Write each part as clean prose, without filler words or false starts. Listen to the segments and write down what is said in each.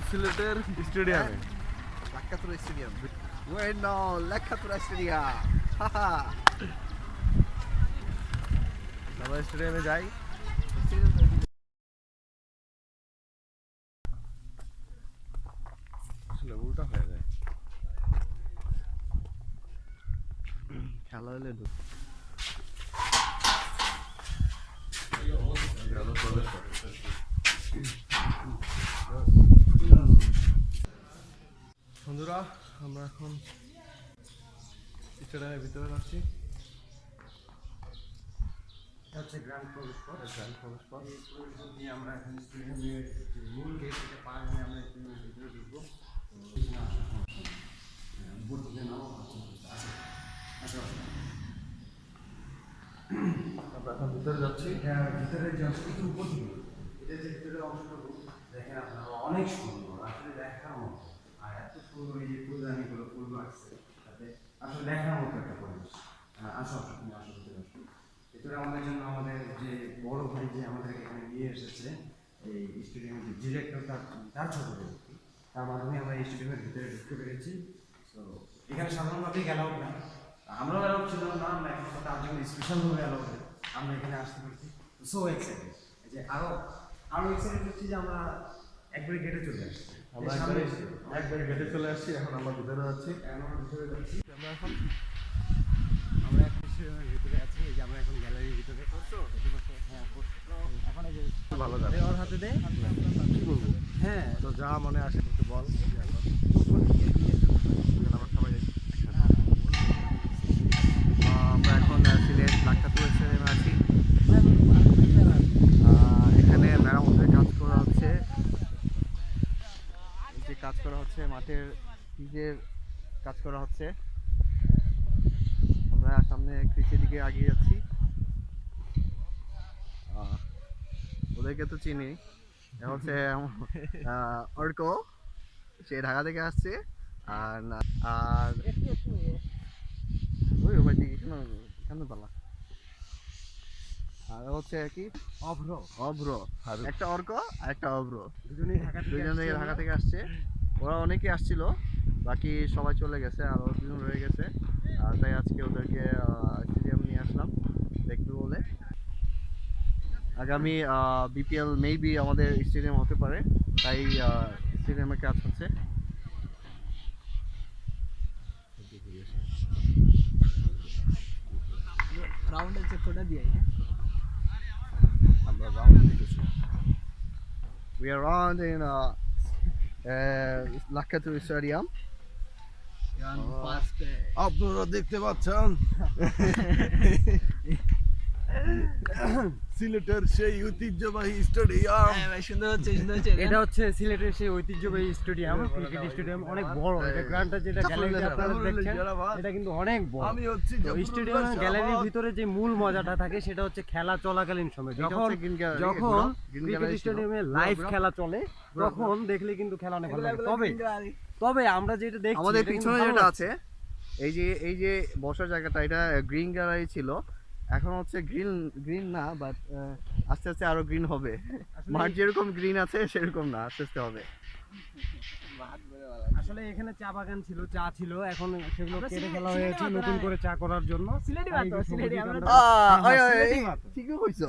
সিলেটের স্টেডিয়ামে Lakkatura stadium bueno Lakkatura stadium আমরা স্টেডিয়ামে যাই। আসলে উল্টা হয়ে যায় খেলা হলে বন্ধুরা আমরা এখন স্টেডিয়ামের ভিতরে যাচ্ছি। হচ্ছে গ্র্যান্ড প্রবেশ পথ। গ্র্যান্ড প্রবেশ পথ। এই প্রবেশ দিয়ে আমরা এখন স্টেডিয়ামের মূল গেট থেকে পার হয়ে আমরা স্টেডিয়ামের ভিতরে ঢুকবো। আমরা এখন ভিতরে যাচ্ছি। ভিতরে যে অংশটুকু উপর দিকে এটা যে ভিতরের অংশটুকু দেখেন আপনারা অনেক সুন্দর, আসলে দেখার মতো। আর এত সুন্দর এই যে ফুলদানিগুলো ফুল আসছে তাতে আসলে দেখার মতো একটা পরিবেশ। আসো আসো তুমি আসো ভিতরে আসো। ভিতরে আমাদের জন্য আমাদের যে বড় ভাই যে আমাদেরকে এখানে নিয়ে এসেছে এই স্টেডিয়ামের যে ডিরেক্টর তার ছোট ভাই, তার মাধ্যমে আমরা এই স্টেডিয়ামের ভিতরে ঢুকতে পেরেছি। তো এখানে সাধারণভাবেই গেল না, আমরাও অ্যালাউড ছিল না, আমরা এখন তার জন্য স্পেশালভাবে অ্যালাউড আমরা এখানে আসতে পারছি। সো এক্সাইটেড যে আরো এক্সাইটেড হচ্ছি যে আমরা একবারে গেটে চলে আসছি। আমরা একবারে গেটে চলে আসছি। এখন আমরা ভিতরে যাচ্ছি। আমরা ভিতরে যাচ্ছি। আমরা এখন স্টেডিয়ামের ভিতরে আছি। এই যে আমরা এখন গ্যালারির ভিতরে। হ্যাঁ এখন এই যে ভালো যাবে। ওর হাতে দে কি বলবো? হ্যাঁ তো যা মনে আসে একটু বল। আমরা সবাই আমরা এখন সিলেট লাক্ষাতুরা স্টেডিয়ামে আছি। এখানে মেরামতের কাজ করা হচ্ছে। যে কাজ করা হচ্ছে মাঠের পিচের কাজ করা হচ্ছে। আমরা সামনে ক্রিচের দিকে এগিয়ে যাচ্ছি। ওদেরকে তো চিনি, এটা হচ্ছে অর্ক, সে ঢাকা থেকে আসছে। আর ওই ওই দিকে কেন পালা। আর হচ্ছে কি অভ্র, একটা অর্ক আর একটা অভ্র, দুজনে ঢাকা থেকে আসছে। ওরা অনেকে আসছিল, বাকি সবাই চলে গেছে আর ওরা দুজন রয়ে গেছে। আর তাই আজকে ওদেরকে স্টেডিয়াম নিয়ে আসলাম দেখবে বলে। আগামী বিপিএল মেবি আমাদের স্টেডিয়াম হতে পারে, তাই স্টেডিয়ামের কাজ হচ্ছে। রাউন্ডের চেকটা দিয়ে আমরা রাউন্ড দিতেছি। We are around in Lakkatura stadium. আপনারা দেখতে পাচ্ছেন সিলেটের সেই ঐতিহ্যবাহী স্টেডিয়াম। এটা হচ্ছে সিলেটের সেই ঐতিহ্যবাহী স্টেডিয়াম, ক্রিকেট স্টেডিয়াম। অনেক বড় এটা গ্রাউন্ডটা, যেটা গ্যালারিটা আপনারা দেখছেন এটা কিন্তু অনেক বড়। স্টেডিয়াম গ্যালারির ভিতরে যে মূল মজাটা থাকে সেটা হচ্ছে খেলা চলাকালীন সময়, যখন ক্রিকেট স্টেডিয়ামে লাইভ খেলা চলে তখন দেখলে কিন্তু খেলা অনেক ভালো লাগে। তবে আমরা যেটা দেখছি আমাদের পিছনে যেটা আছে এই যে বসার জায়গাটা, এটা গ্রিন গ্যালারি ছিল, এখন হচ্ছে গ্রিন না, বাট আস্তে আস্তে আরো গ্রিন হবে। মাঠ যেরকম গ্রিন আছে সেরকম না, আস্তে আস্তে হবে। আসলে এখানে চা বাগান ছিল, চা ছিল, এখন সেগুলো কেটে ফেলা হয়েছে নতুন করে চা করার জন্য। ঠিকই কইছো,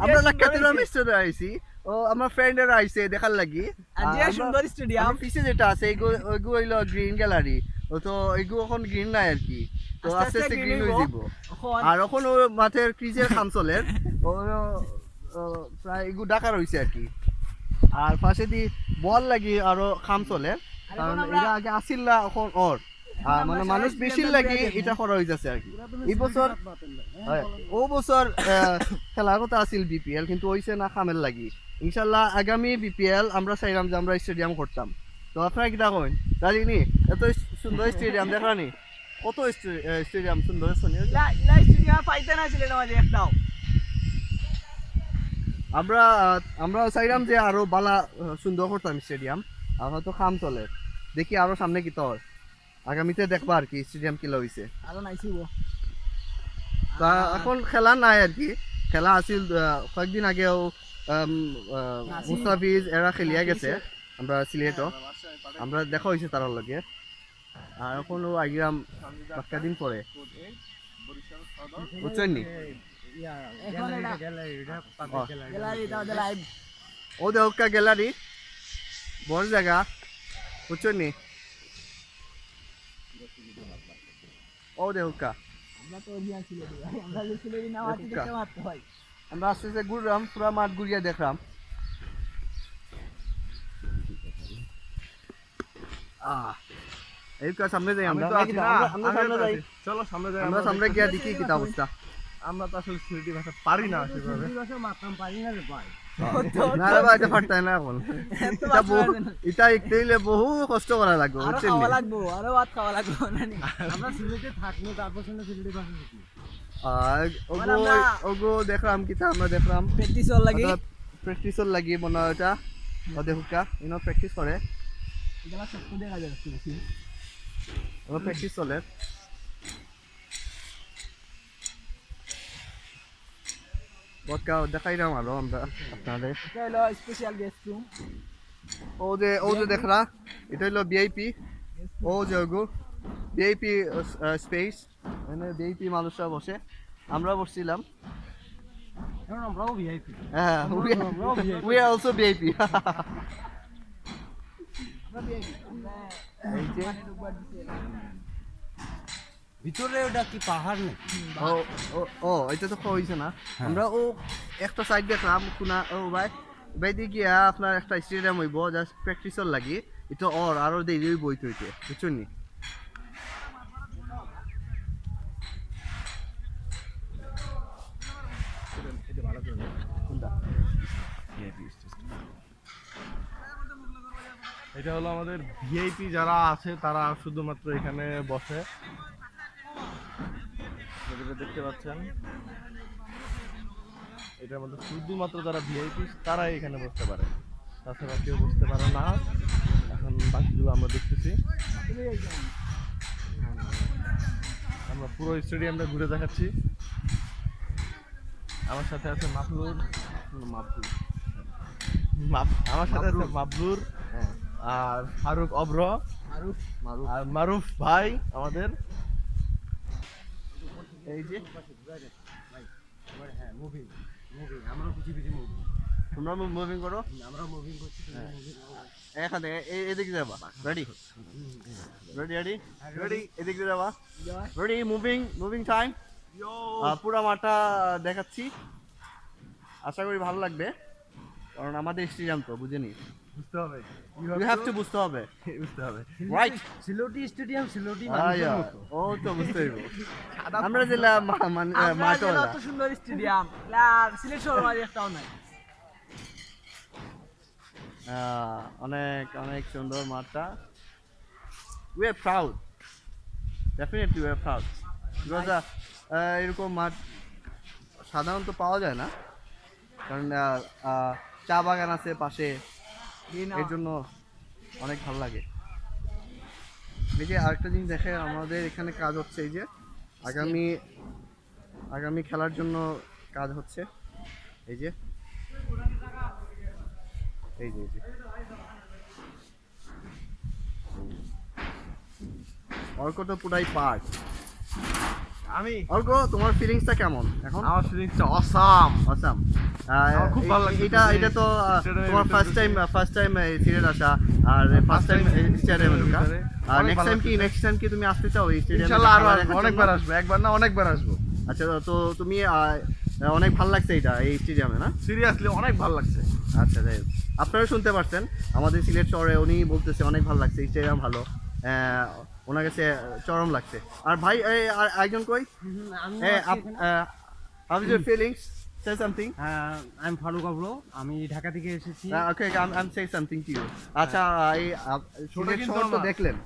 আমরা লাক্ষাতুরা স্টেডিয়ামে আইছি, ও আমার ফ্রেন্ডের আইছে দেখার লাগি। সুন্দর স্টেডিয়াম পিছে যেটা আছে ওইগুলো হইলো গ্রিন গ্যালারি, তো এগুলো এখন গ্রিন নাই আর কি, তো আস্তে আস্তে গ্রিন হয়ে যাব। আর এখন ও মাঠের ক্রিজের খামচলের প্রায় এগুলো ডাকা রয়েছে আর কি। আর পাশে দি বল লাগি আরো খামচলে, কারণ এটা আগে আসিল না, এখন ওর মানে মানুষ বেশি লাগি এটা করা হইতাছে আর কি। এই বছর ও বছর খেলার কথা আসিল বিপিএল, কিন্তু হইছে না খামের লাগি। ইনশাল্লাহ আগামী বিপিএল আমরা চাইলাম যে আমরা স্টেডিয়াম করতাম। তো আপনারা কি দেখেন দাঁড়িয়ে এত সুন্দর স্টেডিয়াম দেখানি, কত স্টেডিয়াম সুন্দর আমরা চাইলাম যে আরো বালা সুন্দর করতাম স্টেডিয়াম। আর হয়তো খাম চলে, দেখি আরো সামনে কি তোর আগামীতে দেখবা আর কি স্টেডিয়াম কিলা হইছে। তা এখন খেলা নাই আর কি, খেলা আছিল কয়েকদিন আগেও মুস্তাফিজ এরা খেলিয়া গেছে, আমরা সিলেটও আমরা দেখা হয়েছে তার লগে আর এখনো আইলাম একটা দিন পরে বুঝছেন নি ও দেখা গ্যালারি বড় জায়গা বুঝছেন নি ও দেখা আমরা আস্তে আস্তে ঘুরলাম পুরা মাঠ ঘুরিয়ে দেখলাম এই সামনে যাই আমরা সামনে যাই চলো সামনে যাই আমরা সামনে গিয়ে দেখি কি অবস্থা আমরা তো আসলে সিলেটি ভাষা পারি না সেভাবে না রে ভাই এটা ফাটতাই না এখন এটা একটু হইলে বহু কষ্ট করা লাগবে বুঝছেন নি? আর ওগো দেখলাম কিতা আমরা দেখলাম প্র্যাকটিসর লাগি মনে হয় এটা ওদের হুকা ইনো প্র্যাকটিস করে ও প্র্যাকটিস চলে বটকা দেখাইলাম আরো আমরা আপনাদের ও যে দেখলা এটা হলো ভিআইপি ও যে ওগো ভিআইপি স্পেস মানে ভিআইপি মানুষরা বসে আমরা বসছিলাম আমরাও ভিআইপি হ্যাঁ we are also ভিআইপি এই যে ভিতরে ওটা কি পাহাড় নাকি ও এটা তো হইছে না আমরা ও একটা সাইড দেখলাম কোনা ও ভাই বাইদি গিয়া আপনার একটা স্টেডিয়াম হইব জাস্ট প্র্যাকটিসর লাগি এটা আরো দেরি হইব হইতে বুঝছেন নি এটা হলো আমাদের ভিআইপি যারা আছে তারা শুধুমাত্র এখানে বসে দেখতে পাচ্ছেন এটার মধ্যে শুধুমাত্র যারা ভিআইপি তারাই এখানে বসতে পারে তাছাড়া কেউ বসতে পারে না এখন বাকিগুলো আমরা দেখতেছি আমরা পুরো স্টেডিয়ামটা ঘুরে দেখাচ্ছি আমার সাথে আছে আমার সাথে আছে মাবরুর আর ফারুক অব্র আর মারুফ ভাই আমাদের এই যে তোমরা মুভিং করো এখানে এদিকে যাবা রেডি এদিকে যাবা রেডি মুভিং টাইম পুরো মাঠটা দেখাচ্ছি আশা করি ভালো লাগবে কারণ আমাদের স্টেডিয়াম তো বুঝেনি বুঝতে হবে you have to বুঝতে হবে রাইট সিলেটি স্টেডিয়াম সিলেটি ও তো বুঝতে হইব আমরা জেলা মাঠওয়ালা এত সুন্দর স্টেডিয়াম সিলেট শহর মাঝে একটাও নাই অনেক অনেক সুন্দর মাঠটা we are proud definitely we are proud because এরকম মাঠ সাধারণত পাওয়া যায় না কারণ চা বাগান আছে পাশে এর জন্য অনেক ভালো লাগে এই যে আরেকটা জিনিস দেখে আমাদের এখানে কাজ হচ্ছে এই যে আগামী খেলার জন্য কাজ হচ্ছে এই যে অর্ক তো পুরাই পার্ট অর্ক তোমার ফিলিংসটা কেমন এখন আমার ফিলিংসটা অসাম খুব ভালো লাগছে এটা তো তোমার ফার্স্ট টাইম সিলেট আসা আর ফার্স্ট টাইম স্টেডিয়ামে ঢোকা আর নেক্সট টাইম কি তুমি আসতে চাও এই স্টেডিয়ামে ইনশাআল্লাহ আরো অনেকবার আসবো একবার না অনেকবার আসবো আচ্ছা তো তুমি অনেক ভালো লাগছে এটা এই স্টেডিয়ামে না সিরিয়াসলি অনেক ভালো লাগছে আচ্ছা যাই হোক আপনারা শুনতে পাচ্ছেন আমাদের সিলেট শহরে উনি বলতেছে অনেক ভালো লাগছে স্টেডিয়াম ভালো ওনার কাছে চরম লাগছে আর ভাই আর একজন কই how is your feelings say something I am Faruk অব্র আমি ঢাকা থেকে এসেছি okay I am saying something to you আচ্ছা এই সিলেট শহর তো দেখলেন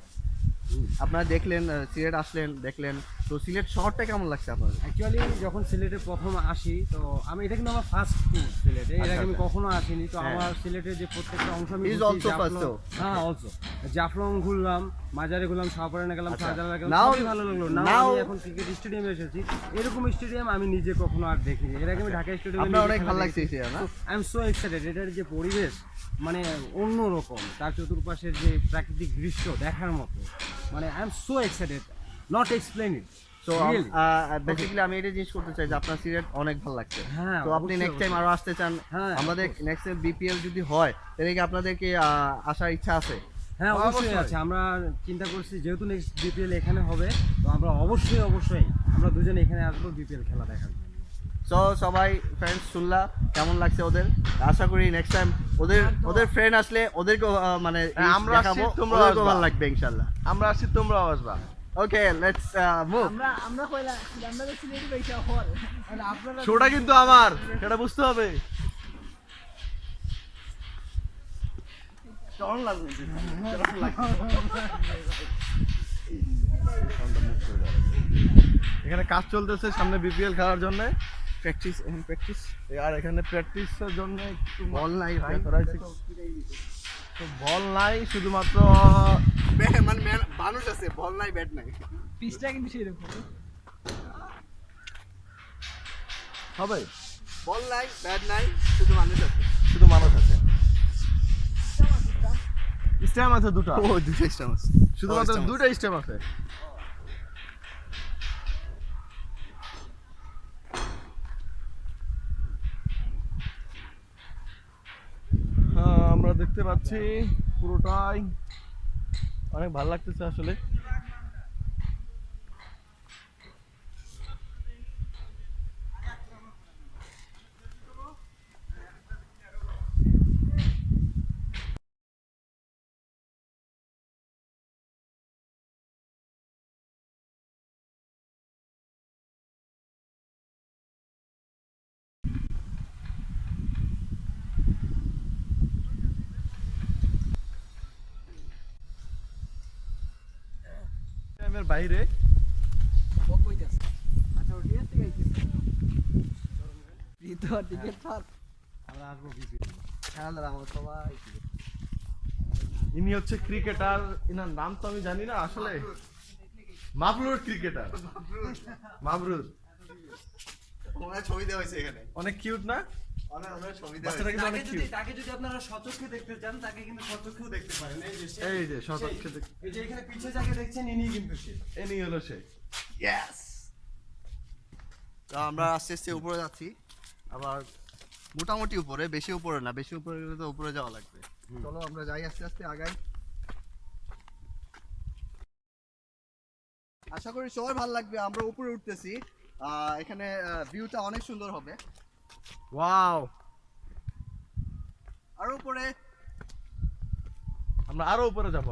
আপনারা দেখলেন সিলেট আসলেন দেখলেন তো সিলেট শহরটা কেমন লাগছে আপনার? অ্যাকচুয়ালি যখন সিলেটে প্রথম আসি তো আমি এটা কিন্তু আমার ফার্স্ট ট্যুর সিলেটে, এর আগে আমি আচ্ছা। কখনো আসিনি। তো হ্যাঁ। আমার সিলেটের যে প্রত্যেকটা অংশ আমি He is ঘুরছি, also first জাফলং- too. হ্যাঁ অলসো জাফলং ঘুরলাম, মাজারে ঘুরলাম, শাহপরানে গেলাম, আচ্ছা। শাহজালাল গেলাম, Now- সবই ভালো লাগলো। না now- আমি এখন ক্রিকেট স্টেডিয়ামে এসেছি, এরকম স্টেডিয়াম আমি নিজে কখনো আর দেখিনি। এর আগে আমি ঢাকা স্টেডিয়ামে আপনার অনেক ভালো লাগছে এটা না? I am so excited. এটার যে পরিবেশ মানে অন্যরকম, তার চতুর্পাশের যে প্রাকৃতিক দৃশ্য দেখার মতো, মানে I am so excited, not explain it. তো বেসিক্যালি আমি এটা জিজ্ঞেস করতে চাই যে আপনার সিলেট অনেক ভালো লাগছে, হ্যাঁ, তো আপনি অবশ্যই, নেক্সট টাইম আরো আসতে চান? হ্যাঁ, আমাদের নেক্সট টাইম বিপিএল যদি হয় তাহলে কি আপনাদেরকে আসার ইচ্ছা আছে? হ্যাঁ অবশ্যই আছে। আমরা চিন্তা করছি যেহেতু নেক্সট বিপিএল এখানে হবে, তো আমরা অবশ্যই আমরা দুজনে এখানে আসবো বিপিএল খেলা দেখার জন্য। সো সবাই ফ্রেন্ডস শুনলা কেমন লাগছে ওদের? আশা করি নেক্সট টাইম ওদের ফ্রেন্ড আসলে ওদেরকে মানে আমরা আসছি, দেখাবো, তোমরাও ওদেরকেও আসবা। ভালো লাগবে ইনশাআল্লাহ। আমরা আসছি, তোমরাও আসবা। Okay let's move. আমরা কইলা আমরা তো সিলেটি পয়সা হল আর আপনারা শোটা কিন্তু আমার, সেটা বুঝতে হবে। কেমন লাগবে? এখানে কাজ চলতেছে সামনে বিপিএল খেলার জন্য, প্র্যাকটিস আর এখানে প্র্যাকটিসের জন্য একটু বল নাই ভাই, করা হয়েছে। তো বল নাই, শুধুমাত্র মানে মানুষ আছে, বল নাই, ব্যাট নাই। পিচটা কিন্তু সেরকম হবে, বল নাই, ব্যাট নাই, শুধু মানুষ আছে। শুধু মানুষ আছে। স্ট্যাম্প আছে দুটো, ও দুটো স্টাম্প আছে, শুধুমাত্র stump আছে। দুটো স্ট্যাম্প আছে। হ্যাঁ, আমরা দেখতে পাচ্ছি পুরোটাই অনেক ভালো লাগতেছে আসলে। টাইমের বাইরে বক কইতাছে আচ্ছা ওটি আছে গাইতেছে ভিতর টিকেট পার আমরা আসবো বিপিএল। খেলাধুলা আমার সবাই ইনি হচ্ছে ক্রিকেটার, ইনার নাম তো আমি জানি না আসলে। মাবরুর ক্রিকেটার, মাবরুর। ওনার ছবি দেওয়া হয়েছে এখানে, অনেক কিউট না? ওনার ছবি দেওয়া বাচ্চাটা কিন্তু অনেক কিউট। তাকে যদি আপনারা সচক্ষে দেখতে চান, তাকে কিন্তু সচক্ষেও দেখতে পারেন। এই যে সে- এই যে শতক্ষে এই যে এখানে পিছে যাকে দেখছেন, ইনি কিন্তু সে। এনি হলো সে। ইয়েস। তো আমরা আস্তে আস্তে উপরে যাচ্ছি, আবার মোটামুটি উপরে, বেশি উপরে না, বেশি উপরে গেলে তো উপরে যাওয়া লাগবে। চলো আমরা যাই আস্তে আস্তে আগাই। আশা করি সবাই ভালো লাগবে। আমরা উপরে উঠতেছি, এখানে ভিউটা অনেক সুন্দর হবে। ওয়াও, আর উপরে আমরা আরো উপরে যাব।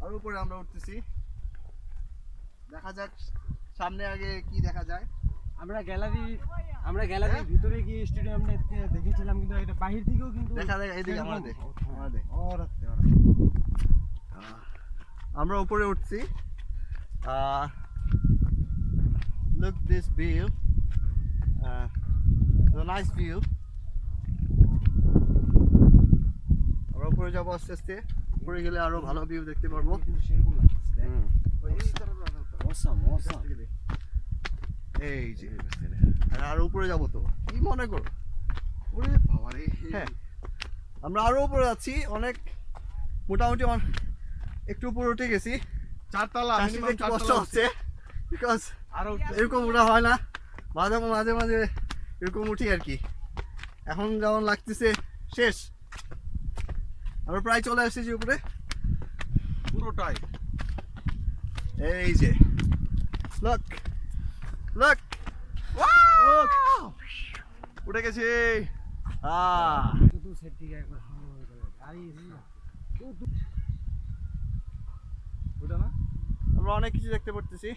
আর উপরে আমরা উঠতেছি, দেখা যাক সামনে আগে কি দেখা যায়। আমরা গ্যালারির ভিতরে গিয়ে স্টেডিয়ামটা দেখেছিলাম, কিন্তু এটা বাহির থেকেও কিন্তু দেখা যায়, এইদিকে সেরকম- আমাদের হ্যাঁ। আমাদের ওরাতে। আমরা উপরে উঠছি। Look this view, the nice view. আমরা উপরে যাবো আস্তে আস্তে, উপরে গেলে আরো ভালো ভিউ দেখতে পারবো। কিন্তু সেরকম লাগছে, দেখ। হুম। Awesome, awesome. এই যে আর উপরে যাবো তো, কি মনে করো? ওরে বাবা রে। হ্যাঁ, আমরা আরো উপরে যাচ্ছি, অনেক মোটামুটি একটু উপরে উঠে গেছি। চারতলা, আসতে মিনিমাম একটু কষ্ট চারতলা হচ্ছে, বিকজ আরো এরকম ওঠা হয় না, মাঝে মাঝে মাঝে এরকম উঠি আর কি। এখন যেমন লাগতেছে শেষ, আমরা প্রায় চলে এসেছি উপরে। পুরোটাই। এই যে লক লক উঠে গেছি। শুধু সেট থেকে একবার সুন্দর করে গাড়ি ওটা না? আমরা অনেক কিছু দেখতে পারতেছি।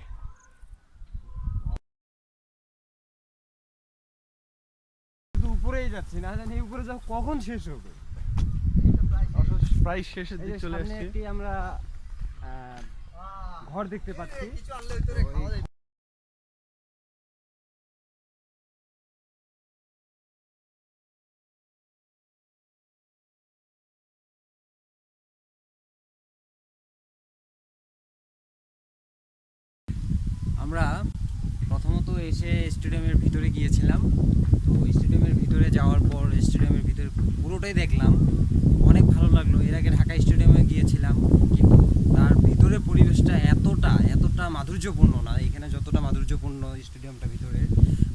শুধু উপরেই যাচ্ছি, না জানি উপরে যাও কখন শেষ হবে। প্রায় শেষের এই দিকে যে চলে সামনে আসছি। একটি আমরা ঘর দেখতে পাচ্ছি। আমরা প্রথমত এসে স্টেডিয়ামের ভিতরে গিয়েছিলাম। তো স্টেডিয়ামের ভিতরে যাওয়ার পর স্টেডিয়ামের ভিতরে পুরোটাই দেখলাম, অনেক ভালো লাগলো। এর আগে ঢাকা স্টেডিয়ামে গিয়েছিলাম, কিন্তু তার ভিতরে পরিবেশটা এতটা মাধুর্যপূর্ণ না এখানে যতটা মাধুর্যপূর্ণ স্টেডিয়ামটা ভিতরে।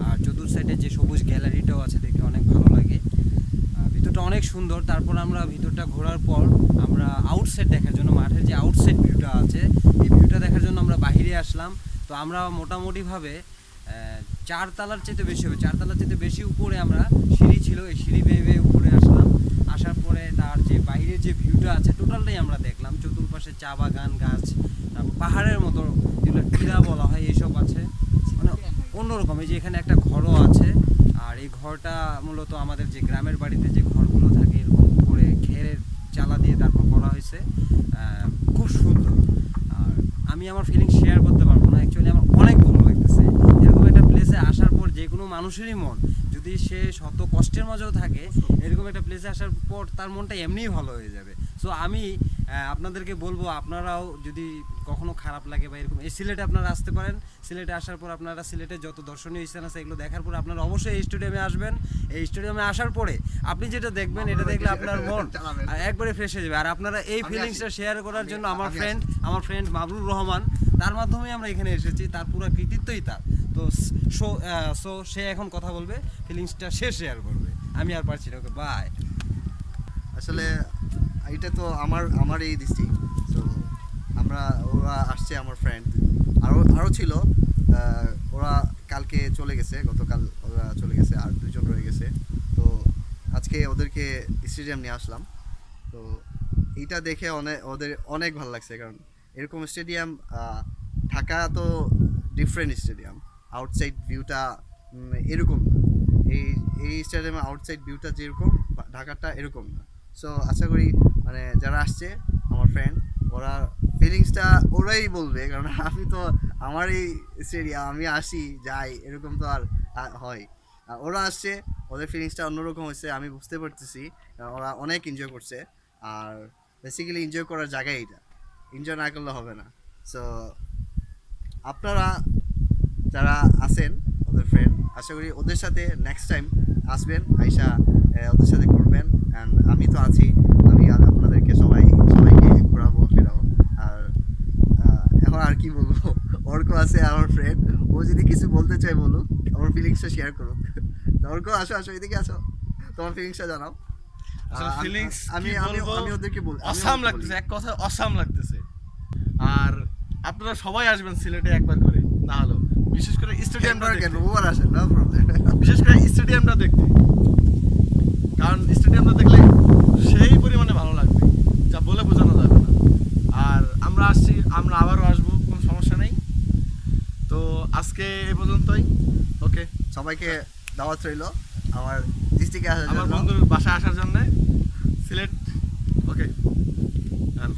আর চতুর্থ সাইডে যে সবুজ গ্যালারিটাও আছে দেখে অনেক ভালো লাগে, ভিতরটা অনেক সুন্দর। তারপর আমরা ভিতরটা ঘোরার পর আমরা আউটসাইড দেখার জন্য, মাঠের যে আউটসাইড ভিউটা আছে এই ভিউটা দেখার জন্য আমরা বাইরে আসলাম। তো আমরা মোটামুটিভাবে 4 তলার চাইতে বেশি হবে, 4 তলার চাইতে বেশি উপরে আমরা সিঁড়ি ছিল, এই সিঁড়ি বেয়ে বেয়ে উপরে আসলাম। আসার পরে তার যে বাইরের যে ভিউটা আছে টোটালটাই আমরা দেখলাম। চতুর্পাশে চা বাগান, গাছ, তারপর পাহাড়ের মতো যেগুলো টিলা বলা হয় এইসব আছে, মানে অন্যরকম। এই যে এখানে একটা ঘরও আছে, আর এই ঘরটা মূলত আমাদের যে গ্রামের বাড়িতে যে ঘরগুলো থাকে এরকম করে খেরের চালা দিয়ে তারপর করা হয়েছে, খুব সুন্দর। আর আমি আমার ফিলিংস শেয়ার করতে পারবো না, অ্যাকচুয়ালি আমার অনেক ভালো লাগতেছে। এরকম একটা প্লেসে আসার পর যে কোনো মানুষেরই মন, যদি সে শত কষ্টের মাঝেও থাকে, এরকম একটা প্লেসে আসার পর তার মনটা এমনিই ভালো হয়ে যাবে। সো আমি আপনাদেরকে বলবো, আপনারাও যদি কখনো খারাপ লাগে বা এরকম, এই সিলেটে আপনারা আসতে পারেন। সিলেটে আসার পর আপনারা সিলেটের যত দর্শনীয় স্থান আছে এগুলো দেখার পর আপনারা অবশ্যই এই স্টেডিয়ামে আসবেন। এই স্টেডিয়ামে আসার পরে আপনি যেটা দেখবেন, এটা দেখলে আপনার মন একবারে ফ্রেশ হয়ে যাবে। আর আপনারা এই ফিলিংসটা শেয়ার করার জন্য আমার ফ্রেন্ড মাবরুর রহমান, তার মাধ্যমে আমরা এখানে এসেছি, তার পুরো কৃতিত্বই তার। তো সো সে এখন কথা বলবে, ফিলিংসটা সে শেয়ার করবে, আমি আর পারছি না। Okay bye. আসলে এটা তো আমার এই ডিস্ট্রিক্ট। তো ওরা আসছে, আমার ফ্রেন্ড আরও ছিল, ওরা কালকে চলে গেছে, গতকাল ওরা চলে গেছে, আর 2 জন রয়ে গেছে। তো আজকে ওদেরকে স্টেডিয়াম নিয়ে আসলাম। তো এইটা দেখে ওদের অনেক ভালো লাগছে, কারণ এরকম স্টেডিয়াম ঢাকা তো ডিফারেন্ট স্টেডিয়াম, আউটসাইড ভিউটা এরকম না। এই স্টেডিয়ামে আউটসাইড ভিউটা যেরকম, ঢাকাটা এরকম না। সো আশা করি মানে যারা আসছে আমার ফ্রেন্ড, ওরা ফিলিংসটা ওরাই বলবে, কারণ আমি তো আমার এই স্টেডিয়াম আমি আসি যাই এরকম তো আর হয়। আর ওরা আসছে, ওদের ফিলিংসটা অন্যরকম হয়েছে, আমি বুঝতে পারতেছি। ওরা অনেক এনজয় করছে, আর বেসিক্যালি এনজয় করার জায়গায় এটা, এনজয় না করলে হবে না। সো আপনারা যারা আছেন ওদের ফ্রেন্ড, আশা করি ওদের সাথে নেক্সট টাইম আসবেন, আইসা ওদের সাথে করবেন। অ্যান্ড আমি তো আছি, আমি আপনাদেরকে সবাইকে ঘোরাবো ফেরাবো। আর এখন আর কি বলবো, অর্ক আছে আমার ফ্রেন্ড, ও যদি কিছু বলতে চায় বলুক, আমার ফিলিংসটা শেয়ার করুক। তো অর্ক আসো এদিকে আসো, তোমার ফিলিংসটা জানাও। আমি ওদেরকে বলবো অসাম লাগতেছে, এক কথা অসাম লাগতেছে। আর আপনারা সবাই আসবেন সিলেটে একবার করে, না হলো বিশেষ করে স্টেডিয়ামটা দেখতে, আসেন, নো প্রবলেম। বিশেষ করে স্টেডিয়ামটা দেখতে, কারণ স্টেডিয়ামটা দেখলে সেই পরিমাণে ভালো লাগবে যা বলে বোঝানো যাবে না। আর আমরা আসছি, আমরা আবারও আসবো, কোনো সমস্যা নেই। তো আজকে এই পর্যন্তই। ওকে, সবাইকে দাওয়াত রইল আমার ডিস্ট্রিক্টে আসার আমার জন্য, বন্ধুর বাসায় আসার জন্য সিলেট। ওকে, থ্যাংক